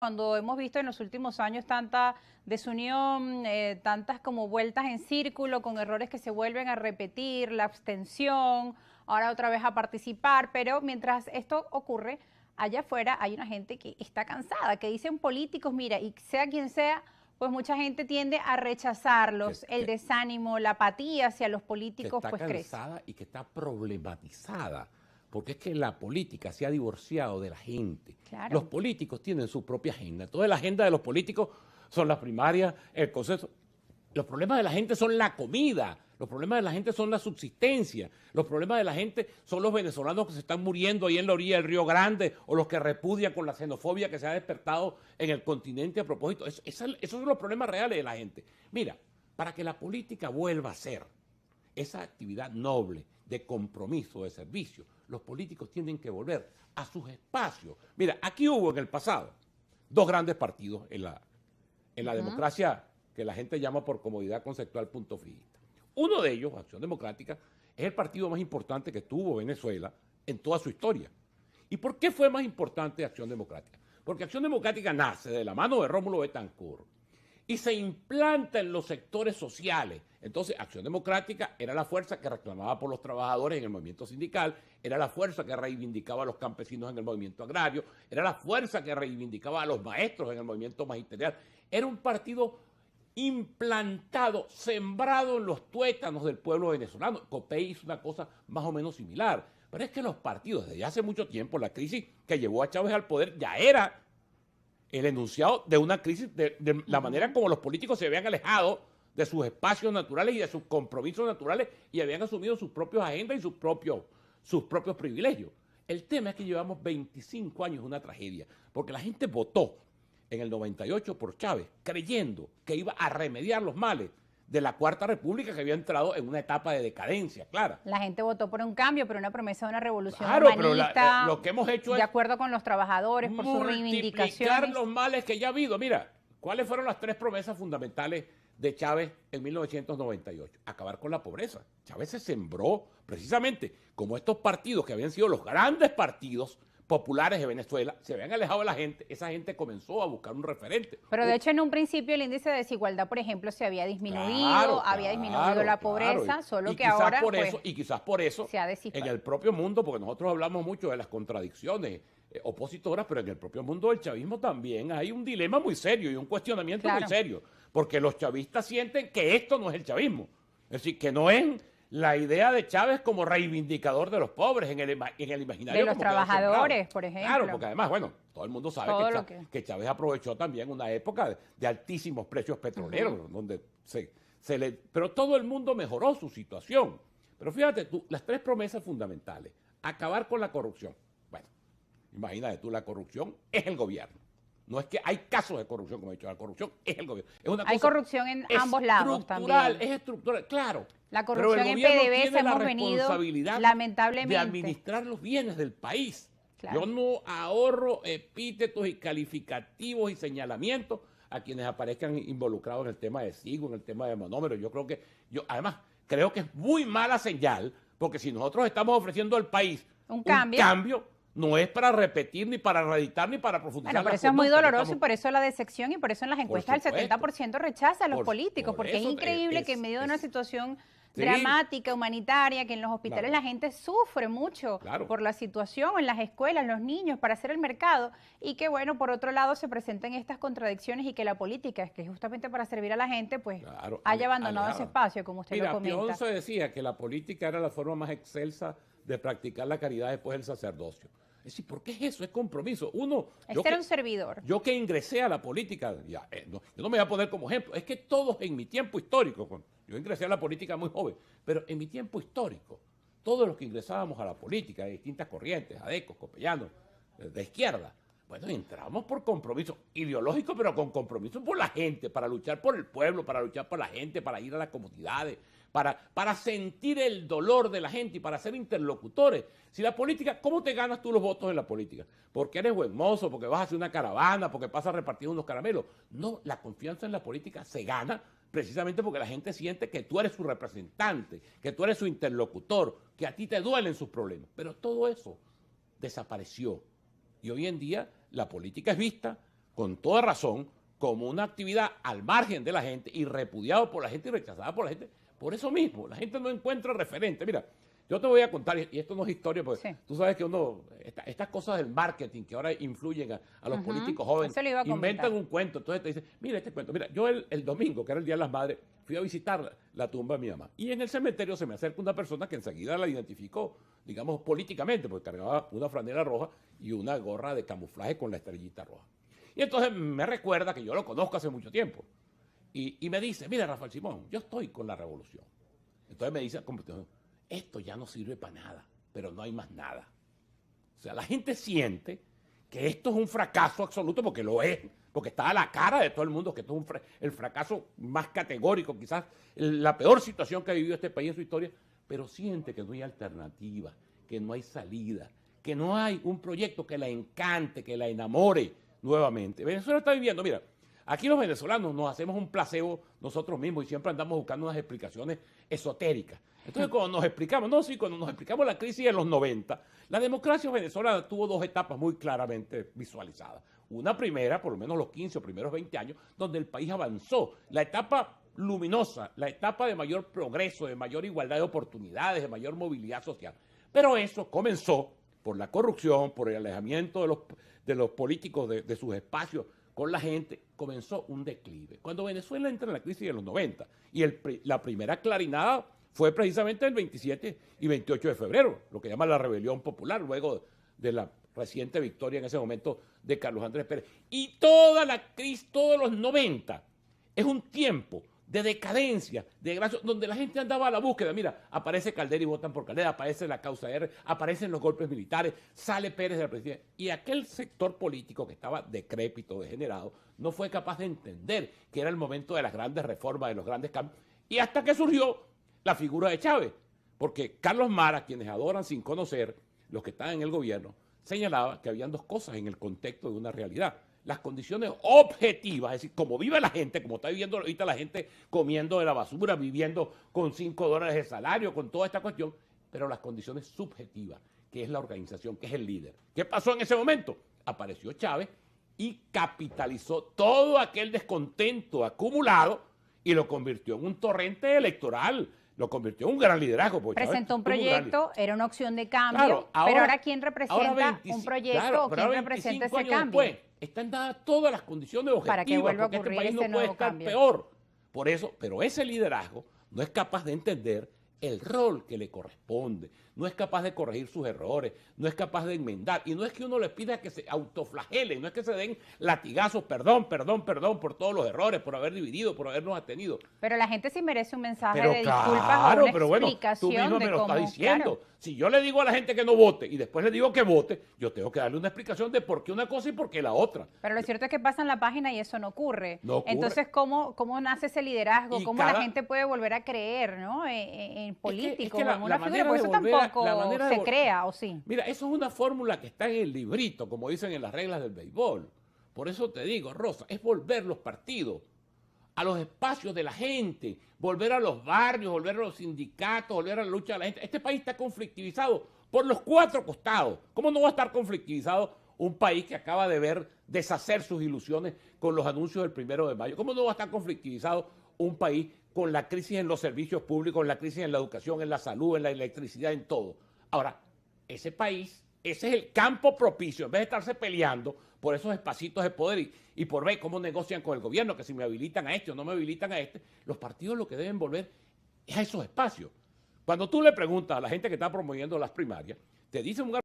Cuando hemos visto en los últimos años tanta desunión, tantas como vueltas en círculo con errores que se vuelven a repetir, la abstención, ahora otra vez a participar, pero mientras esto ocurre, allá afuera hay una gente que está cansada, que dicen políticos, mira, y sea quien sea, pues mucha gente tiende a que, rechazarlos, el que- desánimo, la apatía hacia los que políticos está pues crece. cansada y que está problematizada, porque es que la política se ha divorciado de la gente. Los Claro. políticos tienen su propia agenda. Entonces la agenda de los políticos son las primarias, el consenso. Los problemas de la gente son la comida, los problemas de la gente son la subsistencia, los problemas de la gente son los venezolanos que se están muriendo ahí en la orilla del Río Grande o los que repudian con la xenofobia que se ha despertado en el continente a propósito. Esos son los problemas reales de la gente. Mira, para que la política vuelva a ser esa actividad noble de compromiso, de servicio, los políticos tienen que volver a sus espacios. Mira, aquí hubo en el pasado dos grandes partidos en la democracia que la gente llama por comodidad conceptual punto fijista. Uno de ellos, Acción Democrática, es el partido más importante que tuvo Venezuela en toda su historia. ¿Y por qué fue más importante Acción Democrática? Porque Acción Democrática nace de la mano de Rómulo Betancourt y se implanta en los sectores sociales. Entonces, Acción Democrática era la fuerza que reclamaba por los trabajadores en el movimiento sindical, era la fuerza que reivindicaba a los campesinos en el movimiento agrario, era la fuerza que reivindicaba a los maestros en el movimiento magisterial. Era un partido implantado, sembrado en los tuétanos del pueblo venezolano. Copey hizo una cosa más o menos similar. Pero es que los partidos, desde hace mucho tiempo, la crisis que llevó a Chávez al poder ya era el enunciado de una crisis, de la manera como los políticos se habían alejado de sus espacios naturales y de sus compromisos naturales y habían asumido sus propias agendas y sus propios privilegios. El tema es que llevamos 25 años de una tragedia, porque la gente votó en el 98 por Chávez, creyendo que iba a remediar los males de la Cuarta República que había entrado en una etapa de decadencia, clara. La gente votó por un cambio, por una promesa de una revolución Claro, pero humanista, lo que hemos hecho de es acuerdo con los trabajadores, por sus multiplicar reivindicaciones. los males que ya ha habido. Mira, ¿cuáles fueron las tres promesas fundamentales de Chávez en 1998? Acabar con la pobreza. Chávez se sembró precisamente como estos partidos que habían sido los grandes partidos populares de Venezuela, se habían alejado de la gente, esa gente comenzó a buscar un referente. Pero de hecho en un principio el índice de desigualdad, por ejemplo, se había disminuido, Claro, había disminuido la pobreza, claro. solo Y que quizás ahora por pues eso, y quizás por eso, se ha en disipado. el propio mundo, porque nosotros hablamos mucho de las contradicciones opositoras, pero en el propio mundo del chavismo también hay un dilema muy serio y un cuestionamiento muy Claro. serio, porque los chavistas sienten que esto no es el chavismo, es decir, que no es la idea de Chávez como reivindicador de los pobres en el imaginario. De los como quedó trabajadores, sembrado. por ejemplo. Claro, porque además, bueno, todo el mundo sabe Todo que, lo que... que Chávez aprovechó también una época de altísimos precios petroleros, donde pero todo el mundo mejoró su situación. Pero fíjate tú, las tres promesas fundamentales: acabar con la corrupción. Bueno, imagínate tú, la corrupción es el gobierno. No es que hay casos de corrupción, como he dicho, la corrupción es el gobierno. Es una Hay cosa corrupción en ambos lados estructural, también. es estructural, claro. La Pero el corrupción en gobierno PDVSA tiene la hemos venido, responsabilidad de lamentablemente. administrar los bienes del país. Claro. Yo no ahorro epítetos y calificativos y señalamientos a quienes aparezcan involucrados en el tema de SIGO, en el tema de monómeros. Además, creo que es muy mala señal, porque si nosotros estamos ofreciendo al país Un un cambio. cambio, no es para repetir, ni para reeditar, ni para profundizar. Bueno, por la eso es muy conducta que doloroso y estamos... por eso la decepción y por eso en las encuestas el supuesto. 70% rechaza a los Por políticos, porque es eso increíble que en medio de una es- situación Sí. dramática, humanitaria, que en los hospitales Claro. la gente sufre mucho Claro. por la situación, en las escuelas, los niños, para hacer el mercado, y que bueno, por otro lado se presenten estas contradicciones y que la política, que es justamente para servir a la gente, pues Claro, haya abandonado alejada. ese espacio, como usted Mira, lo comenta. Pion se decía que la política era la forma más excelsa de practicar la caridad después del sacerdocio. Es decir, ¿por qué es eso? Es compromiso. Es ser un servidor. Yo que ingresé a la política, yo no me voy a poner como ejemplo, es que todos en mi tiempo histórico, yo ingresé a la política muy joven, pero en mi tiempo histórico, todos los que ingresábamos a la política, de distintas corrientes, adecos, copellanos, de izquierda, bueno, entramos por compromiso ideológico, pero con compromiso por la gente, para luchar por el pueblo, para luchar por la gente, para ir a las comunidades, para sentir el dolor de la gente y para ser interlocutores. Si la política, ¿cómo te ganas tú los votos en la política? Porque eres buen mozo, porque vas a hacer una caravana, porque pasas a repartir unos caramelos. No, la confianza en la política se gana precisamente porque la gente siente que tú eres su representante, que tú eres su interlocutor, que a ti te duelen sus problemas. Pero todo eso desapareció. Y hoy en día la política es vista con toda razón, como una actividad al margen de la gente y repudiado por la gente y rechazada por la gente. Por eso mismo, la gente no encuentra referente. Mira, yo te voy a contar, y esto no es historia, porque Sí. tú sabes que estas cosas del marketing que ahora influyen a los políticos jóvenes, Eso le iba a inventan comentar. un cuento, entonces te dicen, mira este cuento. Mira, yo el domingo, que era el Día de las Madres, fui a visitar la tumba de mi mamá. Y en el cementerio se me acerca una persona que enseguida la identificó, digamos, políticamente, porque cargaba una franela roja y una gorra de camuflaje con la estrellita roja. Y entonces me recuerda que yo lo conozco hace mucho tiempo. Y me dice, mira, Rafael Simón, yo estoy con la revolución. Entonces me dice, esto ya no sirve para nada, pero no hay más nada. O sea, la gente siente que esto es un fracaso absoluto, porque lo es, porque está a la cara de todo el mundo, que esto es el fracaso más categórico, quizás la peor situación que ha vivido este país en su historia, pero siente que no hay alternativa, que no hay salida, que no hay un proyecto que la encante, que la enamore nuevamente. Venezuela está viviendo, mira, aquí los venezolanos nos hacemos un placebo nosotros mismos y siempre andamos buscando unas explicaciones esotéricas. Entonces, cuando cuando nos explicamos la crisis de los 90, la democracia venezolana tuvo dos etapas muy claramente visualizadas. Una primera, por lo menos los 15 o primeros 20 años, donde el país avanzó. La etapa luminosa, la etapa de mayor progreso, de mayor igualdad de oportunidades, de mayor movilidad social. Pero eso comenzó por la corrupción, por el alejamiento de los políticos de sus espacios con la gente, comenzó un declive. Cuando Venezuela entra en la crisis de los 90 y la primera clarinada fue precisamente el 27 y 28 de febrero, lo que llama la rebelión popular, luego de la reciente victoria en ese momento de Carlos Andrés Pérez. Y toda la crisis, todos los 90, es un tiempo de decadencia, de gracia, donde la gente andaba a la búsqueda. Mira, aparece Caldera y votan por Caldera, aparece la causa R, aparecen los golpes militares, sale Pérez de la presidencia. Y aquel sector político que estaba decrépito, degenerado, no fue capaz de entender que era el momento de las grandes reformas, de los grandes cambios. Y hasta que surgió la figura de Chávez. Porque Carlos Mara, quienes adoran sin conocer, los que están en el gobierno, señalaba que habían dos cosas en el contexto de una realidad. Las condiciones objetivas, es decir, como vive la gente, como está viviendo ahorita la gente comiendo de la basura, viviendo con $5 de salario, con toda esta cuestión, pero las condiciones subjetivas, que es la organización, que es el líder. ¿Qué pasó en ese momento? Apareció Chávez y capitalizó todo aquel descontento acumulado y lo convirtió en un torrente electoral, lo convirtió en un gran liderazgo. Presentó un proyecto, era una opción de cambio, claro, pero ahora ¿quién representa un proyecto claro, o quién representa ese cambio? Después, están dadas todas las condiciones objetivas Para que vuelva a porque este ocurrir país no ese puede nuevo estar cambio. peor. Por eso, pero ese liderazgo no es capaz de entender el rol que le corresponde, no es capaz de corregir sus errores, no es capaz de enmendar. Y no es que uno le pida que se autoflagelen, no es que se den latigazos, perdón por todos los errores, por haber dividido, por habernos abstenido. Pero la gente sí merece un mensaje Pero de disculpas claro, o una pero bueno, tú explicación mismo me de lo cómo, estás diciendo. claro. Si yo le digo a la gente que no vote y después le digo que vote, yo tengo que darle una explicación de por qué una cosa y por qué la otra. Pero lo cierto es que pasan la página y eso no ocurre. No ocurre. Entonces, ¿cómo nace ese liderazgo? Y ¿Cómo la gente puede volver a creer, ¿no? En políticos, que o en una figura? Por eso tampoco se crea, ¿o sí? Mira, eso es una fórmula que está en el librito, como dicen en las reglas del béisbol. Por eso te digo, Rosa, es volver los partidos a los espacios de la gente, volver a los barrios, volver a los sindicatos, volver a la lucha de la gente. Este país está conflictivizado por los cuatro costados. ¿Cómo no va a estar conflictivizado un país que acaba de ver deshacer sus ilusiones con los anuncios del 1 de mayo? ¿Cómo no va a estar conflictivizado un país con la crisis en los servicios públicos, en la crisis en la educación, en la salud, en la electricidad, en todo? Ahora, ese país, ese es el campo propicio, en vez de estarse peleando por esos espacitos de poder y por ver cómo negocian con el gobierno, que si me habilitan a este o no me habilitan a este, los partidos lo que deben volver es a esos espacios. Cuando tú le preguntas a la gente que está promoviendo las primarias, te dicen un